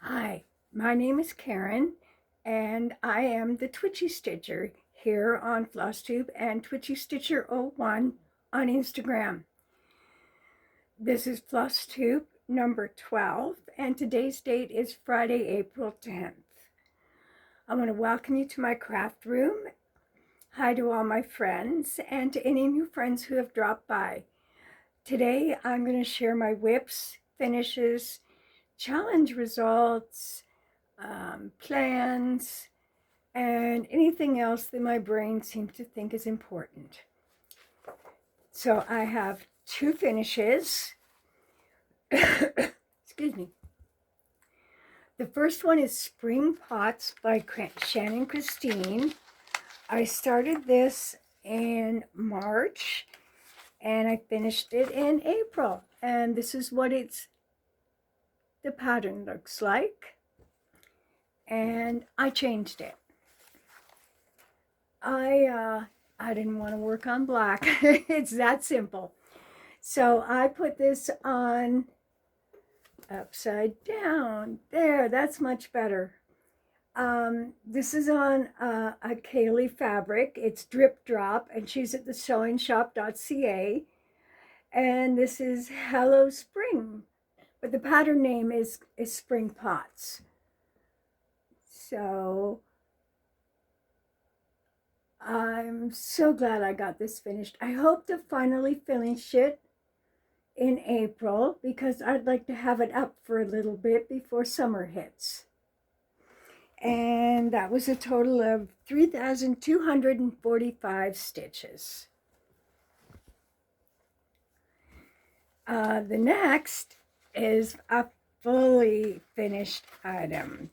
Hi, my name is Karen, and I am the Twitchy Stitcher here on FlossTube and Twitchy Stitcher 01 on Instagram. This is FlossTube number 12, and today's date is Friday, April 10th. I want to welcome you to my craft room. Hi to all my friends and to any new friends who have dropped by. Today I'm going to share my whips, finishes, challenge results, plans, and anything else that my brain seems to think is important. So I have two finishes. Excuse me. The first one is Spring Pots by Shannon Christine. I started this in March and I finished it in April. And this is what the pattern looks like. And I changed it. I didn't want to work on black. It's that simple. So I put this on upside down. There, that's much better. This is on a Kaylee fabric. It's Drip Drop, and she's at the sewingshop.ca. And this is Hello Spring, but the pattern name is Spring Pots. So I'm so glad I got this finished. I hope to finally finish it in April because I'd like to have it up for a little bit before summer hits. And that was a total of 3,245 stitches. The next is a fully finished item.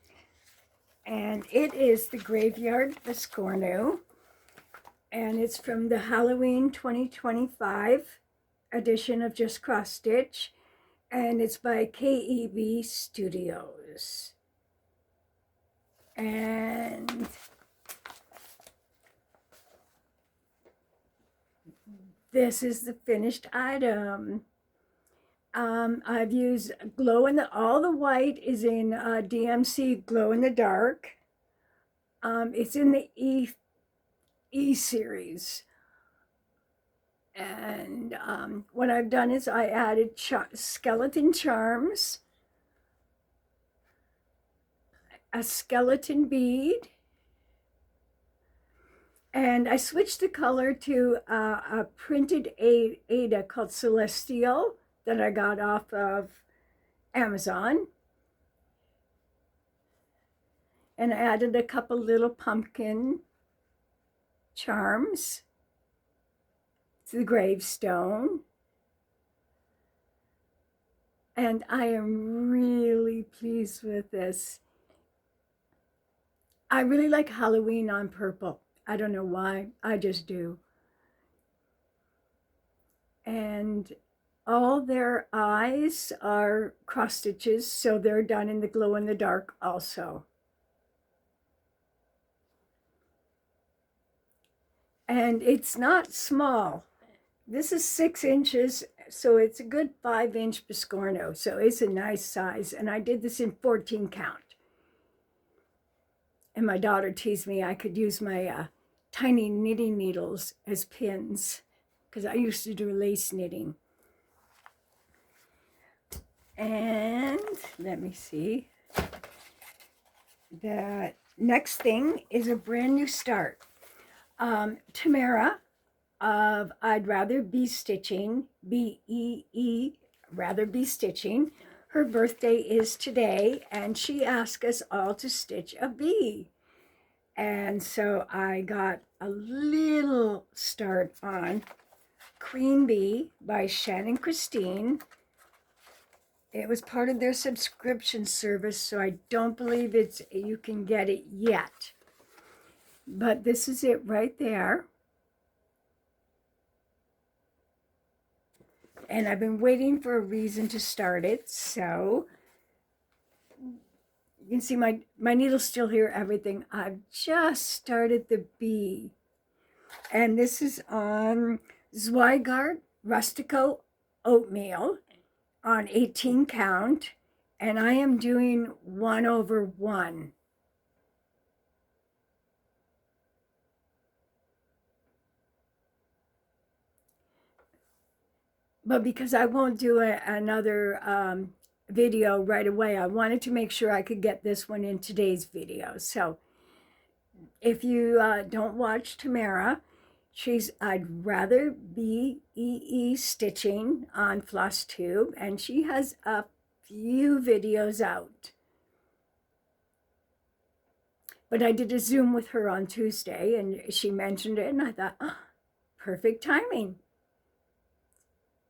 And it is the Graveyard Biscornu. And it's from the Halloween 2025 edition of Just Cross Stitch. And it's by KEB Studios. And this is the finished item. I've used all the white is in DMC Glow in the Dark. It's in the E series. And what I've done is I added skeleton charms, a skeleton bead, and I switched the color to a printed Ada called Celestial that I got off of Amazon. And I added a couple little pumpkin charms to the gravestone. And I am really pleased with this. I really like Halloween on purple. I don't know why, I just do. And all their eyes are cross stitches, so they're done in the glow in the dark also. And it's not small. This is 6 inches, so it's a good 5-inch Biscornu, so it's a nice size. And I did this in 14 count. And my daughter teased me I could use my tiny knitting needles as pins because I used to do lace knitting. And let me see. The next thing is a brand new start. Tamara of I'd Rather Be Stitching, BEE, Rather Be Stitching. Her birthday is today, and she asked us all to stitch a bee. And so I got a little start on Queen Bee by Shannon Christine. It was part of their subscription service, so I don't believe you can get it yet. But this is it right there. And I've been waiting for a reason to start it, so you can see my needle's still here, everything. I've just started the bee. And this is on Zweigart Rustico Oatmeal on 18 count. and I am doing 1/1. But because I won't do another video right away, I wanted to make sure I could get this one in today's video. So if you don't watch Tamara, she's I'd rather be stitching on Floss Tube, and she has a few videos out. But I did a Zoom with her on Tuesday, and she mentioned it, and I thought, oh, perfect timing.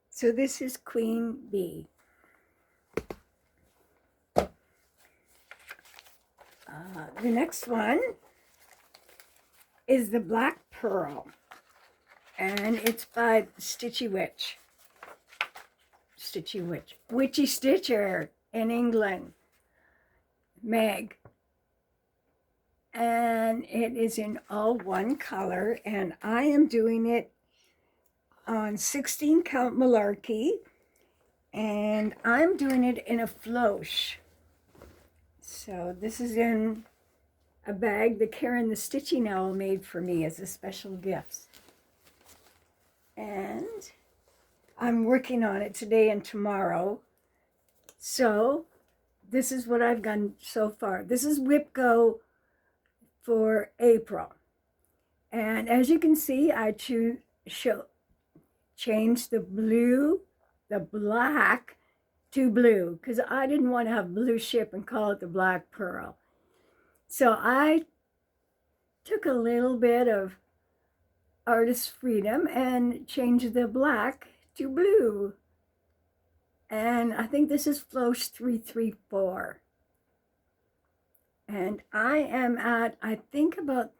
So this is Queen Bee. The next one is the Black Pearl, and it's by Stitchy Witch. Witchy Stitcher in England, Meg. And it is in all one color, and I am doing it on 16 count malarkey, and I'm doing it in a flourish. So this is in a bag that Karen the Stitching Owl made for me as a special gift. And I'm working on it today and tomorrow. So this is what I've done so far. This is WIPGO for April. And as you can see, I changed the black to blue, because I didn't want to have blue ship and call it the Black Pearl. So I took a little bit of artist freedom and changed the black to blue. And I think this is Floss 334. And I am at, I think, about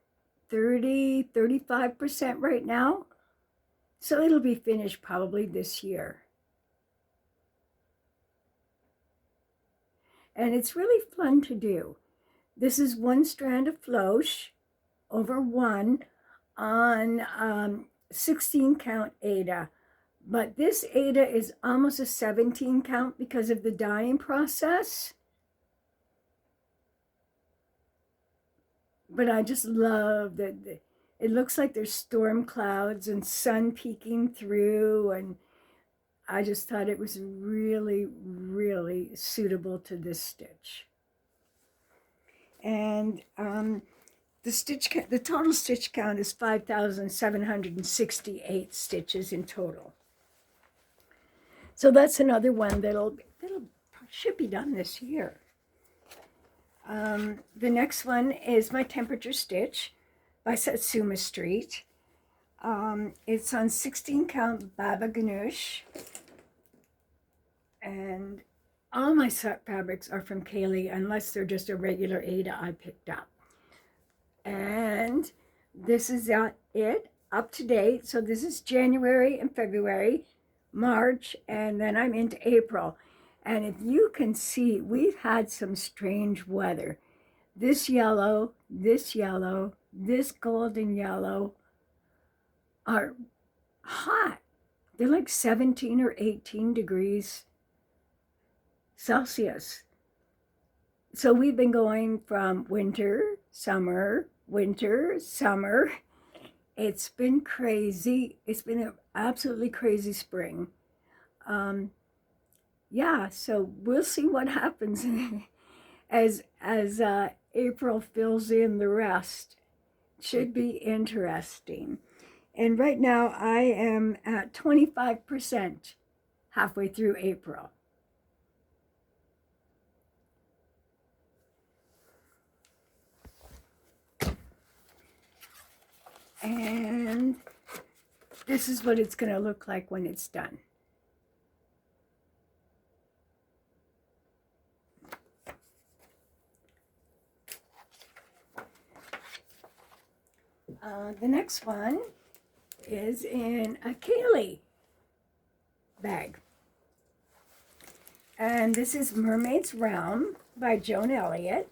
35% right now. So it'll be finished probably this year. And it's really fun to do. This is one strand of floss over one on 16 count Aida. But this Aida is almost a 17 count because of the dyeing process. But I just love that it looks like there's storm clouds and sun peeking through, and I just thought it was really, really suitable to this stitch. And the total stitch count is 5,768 stitches in total. So that's another one that'll should be done this year. The next one is my Temperature Stitch by Satsuma Street. It's on 16 count Baba Ganoush. And all my fabrics are from Kaylee, unless they're just a regular Aida I picked up. And this is it, up to date. So this is January and February, March, and then I'm into April. And if you can see, we've had some strange weather. This yellow, this golden yellow are hot. They're like 17 or 18 degrees Celsius. So we've been going from winter, summer, winter, summer. It's been crazy. It's been an absolutely crazy spring. Yeah, so we'll see what happens as April fills in the rest. Should be interesting. And right now I am at 25% halfway through April. And this is what it's going to look like when it's done. The next one is in a Kaylee bag. And this is Mermaid's Realm by Joan Elliott.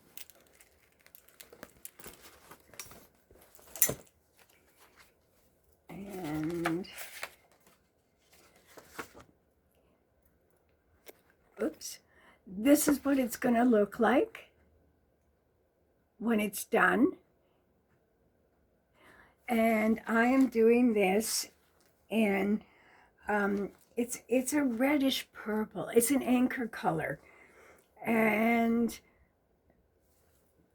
And this is what it's going to look like when it's done. And I am doing this in, it's a reddish purple. It's an anchor color. And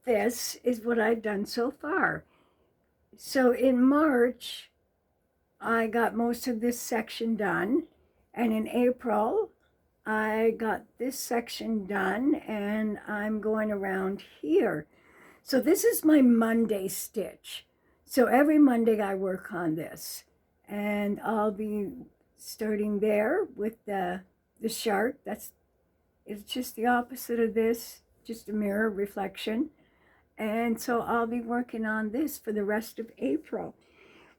this is what I've done so far. So in March, I got most of this section done. And in April, I got this section done, and I'm going around here. So this is my Monday stitch. So every Monday I work on this, and I'll be starting there with the shark. It's just the opposite of this, just a mirror reflection. And so I'll be working on this for the rest of April.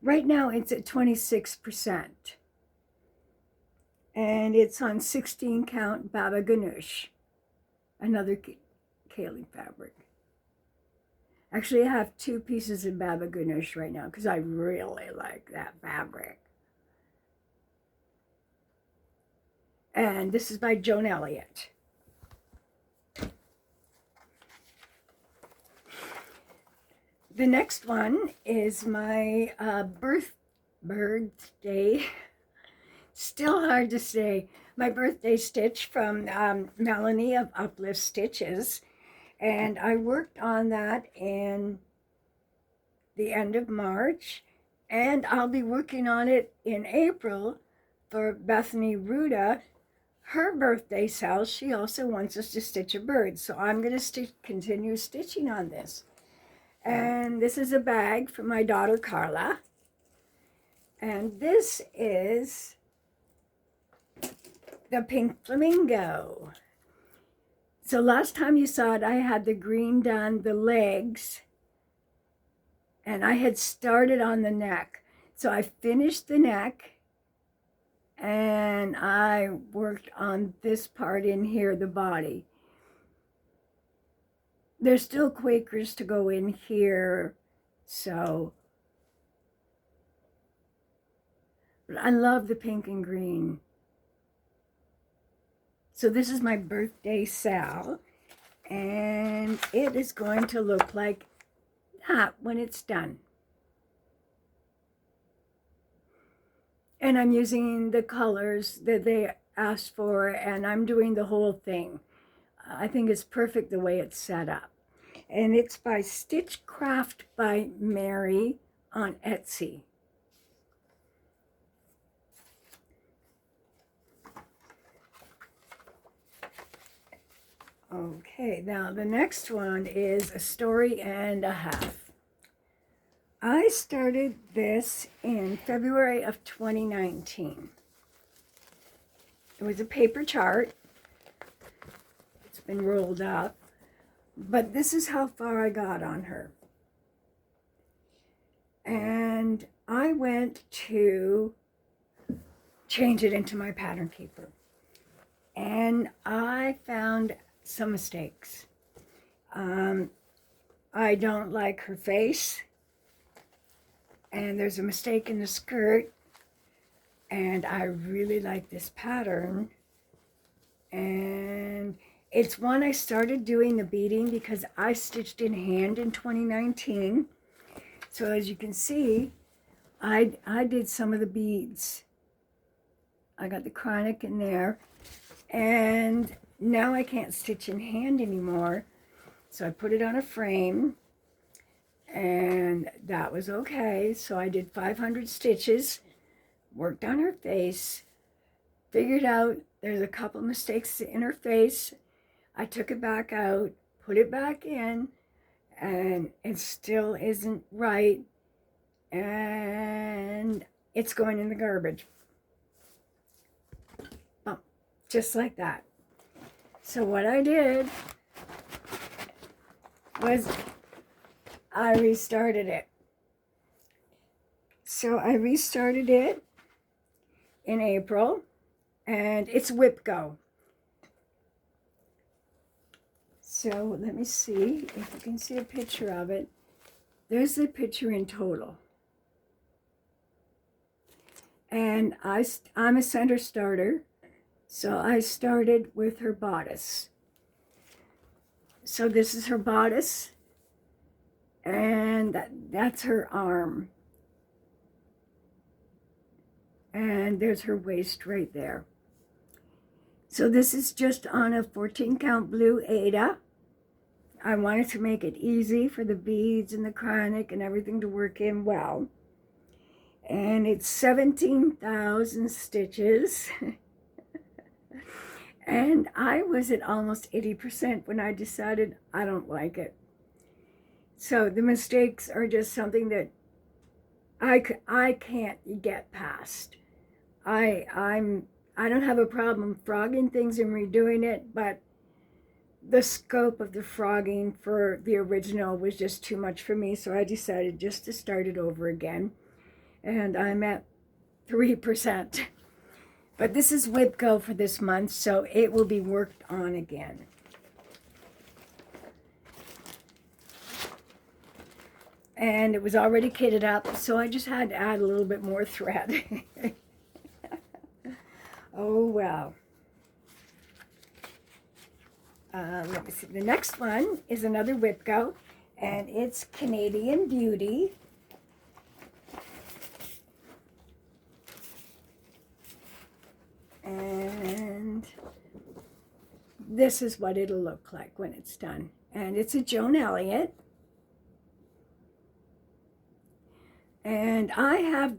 Right now it's at 26%. And it's on 16 count Baba Ganoush, another kaolin fabric. Actually, I have 2 pieces of Baba Ganoush right now because I really like that fabric. And this is by Joan Elliott. The next one is my birthday. Still hard to say. My birthday stitch from Melanie of Uplift Stitches. And I worked on that in the end of March. And I'll be working on it in April for Bethany Ruda, her birthday sale. She also wants us to stitch a bird. So I'm going to continue stitching on this. And this is a bag for my daughter Carla. And this is the pink flamingo. So last time you saw it, I had the green done, the legs, and I had started on the neck. So I finished the neck, and I worked on this part in here, the body. There's still Quakers to go in here, so. But I love the pink and green. So this is my birthday sal, and it is going to look like that when it's done. And I'm using the colors that they asked for, and I'm doing the whole thing. I think it's perfect the way it's set up. And it's by Stitchcraft by Mary on Etsy. Okay, now the next one is a story and a half. I started this in February of 2019. It was a paper chart. It's been rolled up, but this is how far I got on her. And I went to change it into my pattern keeper, and I found some mistakes. I don't like her face, and there's a mistake in the skirt, and I really like this pattern, and it's one I started doing the beading because I stitched in hand in 2019. So as you can see, I did some of the beads. I got the chronic in there, and now I can't stitch in hand anymore. So I put it on a frame, and that was okay. So I did 500 stitches, worked on her face, figured out there's a couple mistakes in her face. I took it back out, put it back in, and it still isn't right, and it's going in the garbage. Bump, just like that. So what I did was I restarted it. So I restarted it in April, and it's WIPGO. So let me see if you can see a picture of it. There's the picture in total. And I'm a center starter, so I started with her bodice. So this is her bodice, and that's her arm. And there's her waist right there. So this is just on a 14 count blue Aida. I wanted to make it easy for the beads and the chronic and everything to work in well. And it's 17,000 stitches. And I was at almost 80% when I decided I don't like it. So the mistakes are just something that I can't get past. I don't have a problem frogging things and redoing it, but the scope of the frogging for the original was just too much for me, so I decided just to start it over again. And I'm at 3%. But this is WIPGO for this month, so it will be worked on again. And it was already kitted up, so I just had to add a little bit more thread. Oh, well. Let me see. The next one is another WIPGO, and it's Canadian Beauty. And this is what it'll look like when it's done. And it's a Joan Elliott. And I have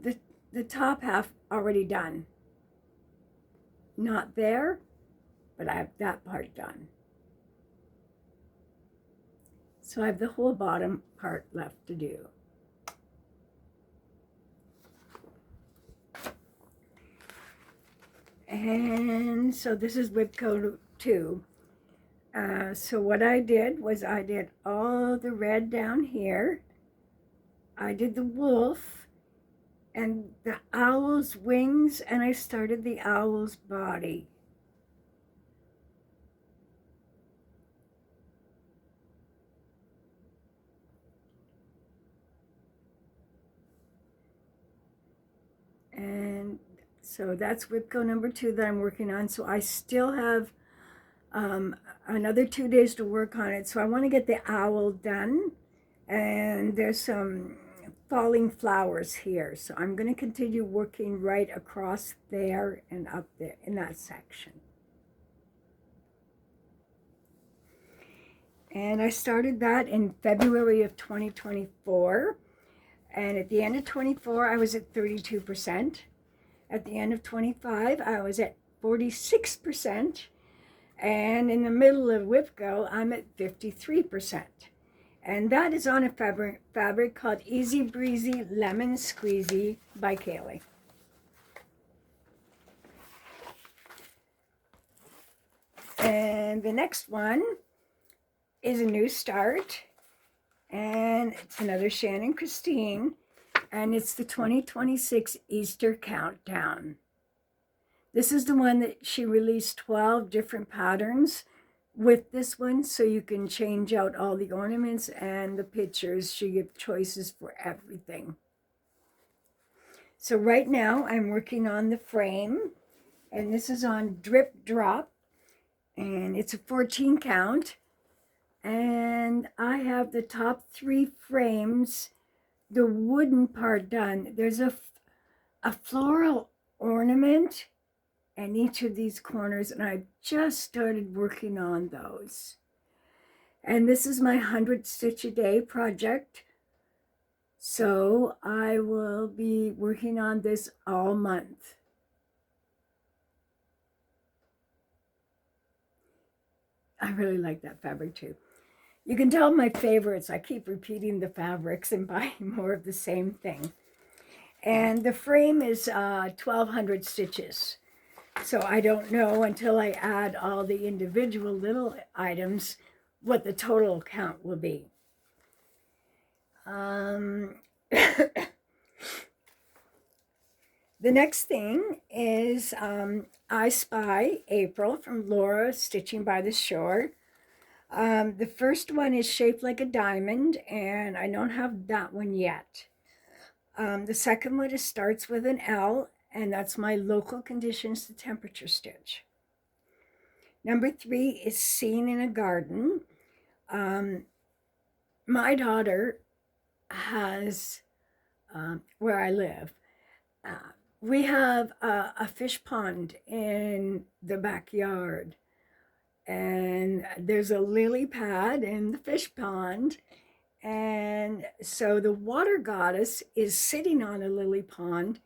the top half already done. Not there, but I have that part done. So I have the whole bottom part left to do. And so this is WIPGO 2. So what I did was I did all the red down here. I did the wolf and the owl's wings, and I started the owl's body. And so that's WIPGO number 2 that I'm working on. So I still have another 2 days to work on it. So I want to get the owl done. And there's some falling flowers here. So I'm going to continue working right across there and up there in that section. And I started that in February of 2024. And at the end of 24, I was at 32%. At the end of 25, I was at 46%. And in the middle of WIPGO, I'm at 53%. And that is on a fabric called Easy Breezy Lemon Squeezy by Kaylee. And the next one is a new start. And it's another Shannon Christine. And it's the 2026 Easter Countdown. This is the one that she released 12 different patterns with this one, so you can change out all the ornaments and the pictures. She gives choices for everything. So right now I'm working on the frame, and this is on Drip Drop, and it's a 14 count. And I have the top 3 frames, the wooden part done. There's a floral ornament and each of these corners, and I just started working on those. And this is my 100 stitch a day project, so I will be working on this all month. I really like that fabric too. You can tell my favorites. I keep repeating the fabrics and buying more of the same thing. And the frame is 1,200 stitches. So I don't know until I add all the individual little items what the total count will be. The next thing is I Spy April from Laura Stitching by the Shore. The first one is shaped like a diamond, and I don't have that one yet. The second one starts with an L, and that's my local conditions to temperature stitch. Number 3 is Seen in a Garden. My daughter has, where I live, we have a fish pond in the backyard, and there's a lily pad in the fish pond. And so the water goddess is sitting on a lily pond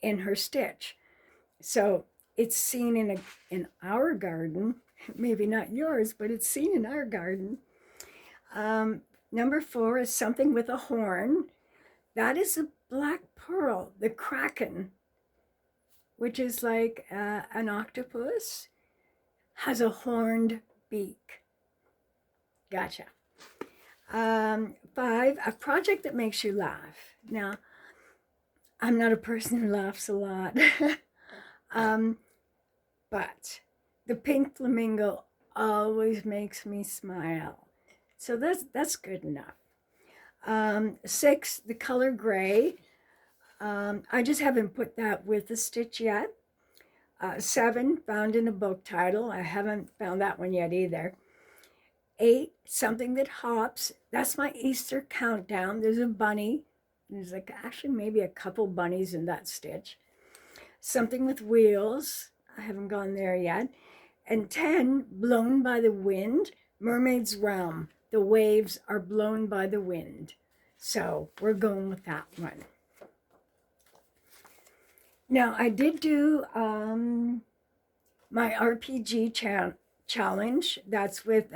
in her stitch. So it's seen in our garden, maybe not yours, but it's seen in our garden. Number 4 is something with a horn. That is a black pearl, the kraken, which is like an octopus, has a horned beak. Gotcha. 5, a project that makes you laugh. Now, I'm not a person who laughs a lot, but the pink flamingo always makes me smile. So that's good enough. 6, the color gray. I just haven't put that with the stitch yet. 7, found in a book title. I haven't found that one yet either. 8, something that hops. That's my Easter countdown. There's a bunny. There's like actually maybe a couple bunnies in that stitch. Something with wheels. I haven't gone there yet. And 10, blown by the wind. Mermaid's Realm. The waves are blown by the wind. So we're going with that one. Now, I did do my RPG challenge. That's with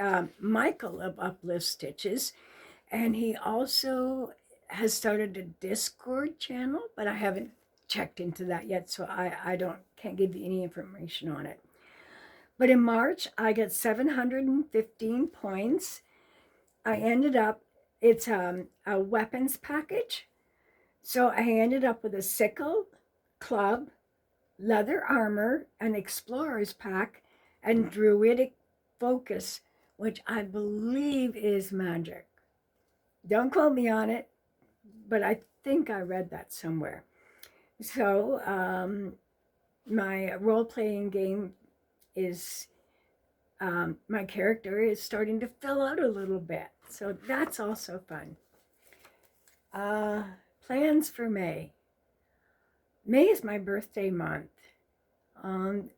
Michael of Uplift Stitches. And he also has started a Discord channel, but I haven't checked into that yet, so I can't give you any information on it. But in March, I got 715 points. I ended up, it's a weapons package. So I ended up with a sickle, club, leather armor, an explorer's pack, and druidic focus, which I believe is magic. Don't quote me on it, but I think I read that somewhere. So my role-playing game is, my character is starting to fill out a little bit. So that's also fun. Plans for May. May is my birthday month.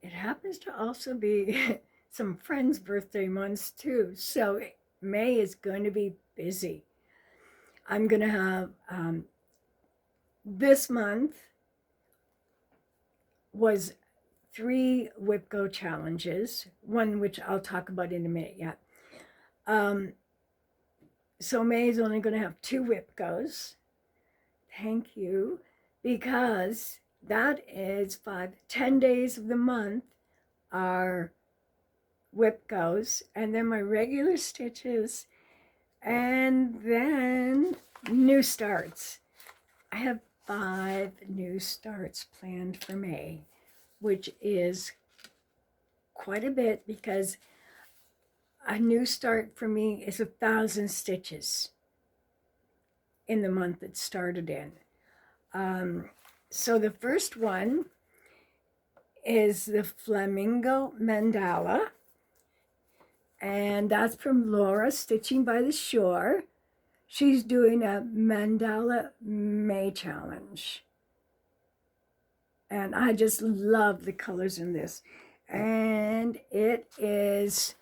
It happens to also be some friends' birthday months too. So May is going to be busy. I'm going to have, this month was 3 WIPGO challenges, one which I'll talk about in a minute yet. So May is only going to have 2 WIPGOs. Thank you. Because that is 10 days of the month are WIPGOs, and then my regular stitches, and then new starts. I have 5 new starts planned for May, which is quite a bit because a new start for me is 1,000 stitches in the month it started in. So the first one is the Flamingo Mandala, and that's from Laura, Stitching by the Shore. She's doing a Mandala May challenge. And I just love the colors in this. And it is,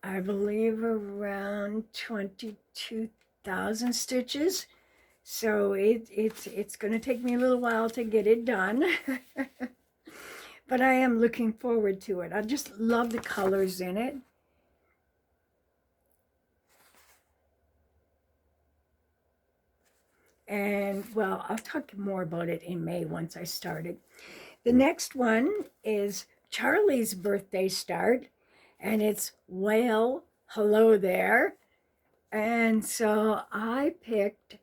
I believe, around 22,000 stitches. So it's going to take me a little while to get it done. But I am looking forward to it. I just love the colors in it. And, well, I'll talk more about it in May once I started. The next one is Charlie's birthday start, and it's Whale, Hello There. And so I picked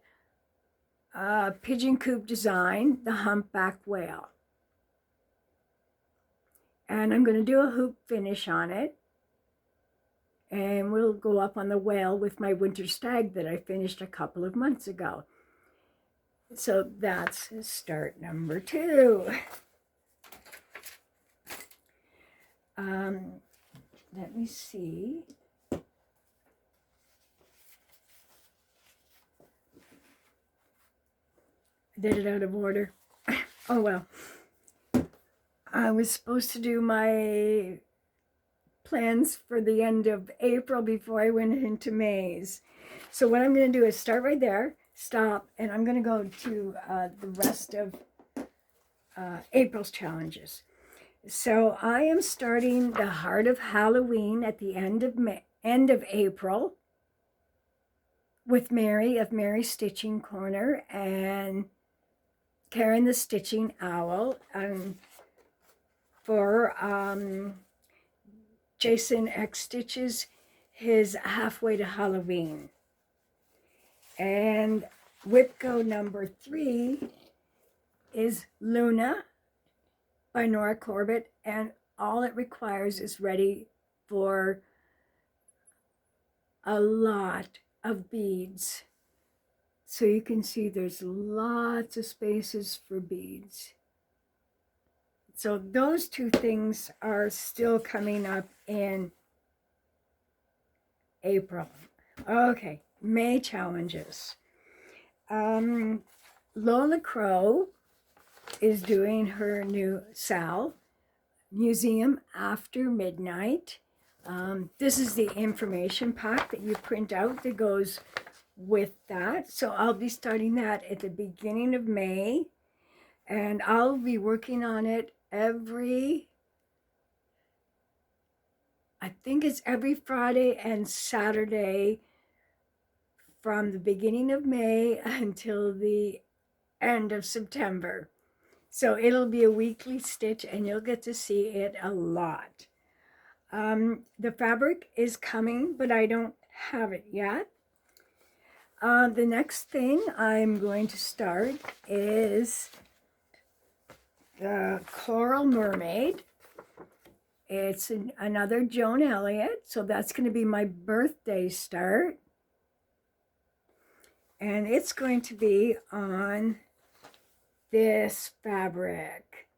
Pigeon Coop Design, the Humpback Whale. And I'm going to do a hoop finish on it. And we'll go up on the whale with my winter stag that I finished a couple of months ago. So that's start number 2. Let me see. did it out of order. Oh well. I was supposed to do my plans for the end of April before I went into May's. So what I'm going to do is start right there, stop, and I'm going to go to the rest of April's challenges. So I am starting the Heart of Halloween at the end of April with Mary of Mary's Stitching Corner and Karen the Stitching Owl, and for Jason X Stitches his Halfway to Halloween. And WIPGO number 3 is Luna by Nora Corbett, and all it requires is ready for a lot of beads. So you can see there's lots of spaces for beads. So those two things are still coming up in April. Okay, May challenges. Lola Crow is doing her new Sal Museum After Midnight. This is the information pack that you print out that goes with that. So I'll be starting that at the beginning of May, and I'll be working on it I think it's every Friday and Saturday from the beginning of May until the end of September. So it'll be a weekly stitch and you'll get to see it a lot. The fabric is coming, but I don't have it yet. The next thing I'm going to start is the Coral Mermaid. It's another Joan Elliott, so that's going to be my birthday start. And it's going to be on this fabric.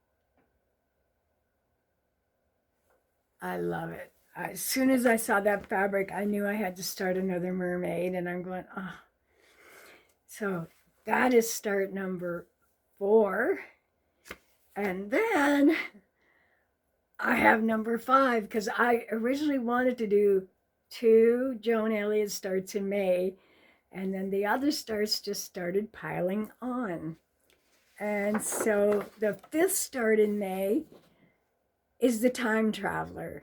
I love it. As soon as I saw that fabric, I knew I had to start another mermaid, and I'm going, oh. So that is start number 4. And then I have number 5, because I originally wanted to do 2 Joan Elliott starts in May, and then the other starts just started piling on. And so the 5th start in May is the Time Traveler.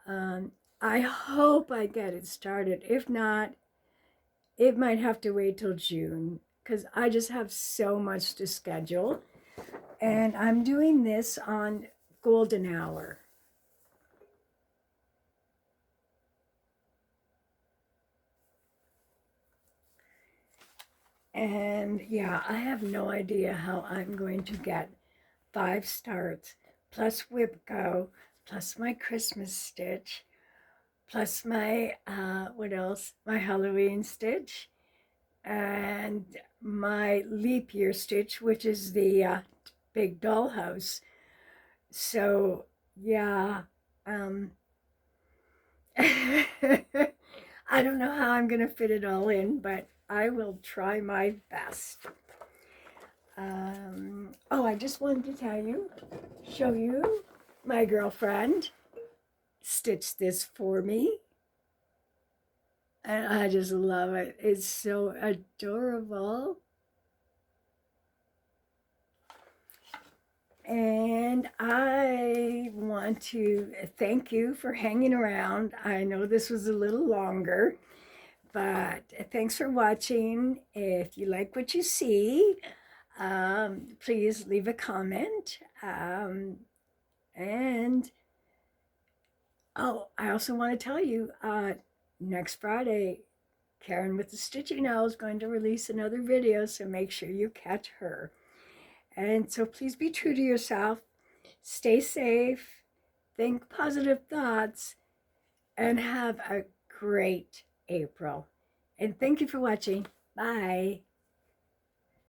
I hope I get it started. If not, it might have to wait till June, because I just have so much to schedule. And I'm doing this on golden hour. And yeah, I have no idea how I'm going to get 5 starts, plus WIPGO, plus my Christmas stitch, plus my, what else? My Halloween stitch, and my leap year stitch, which is the big dollhouse. So yeah, I don't know how I'm going to fit it all in, but I will try my best. Oh, I just wanted to show you, my girlfriend stitched this for me. And I just love it. It's so adorable. And I want to thank you for hanging around. I know this was a little longer, but thanks for watching. If you like what you see, please leave a comment. And oh, I also want to tell you, next Friday, Karen with the Stitching Owl is going to release another video, so make sure you catch her. And so please be true to yourself, stay safe, think positive thoughts, and have a great April. And thank you for watching. Bye.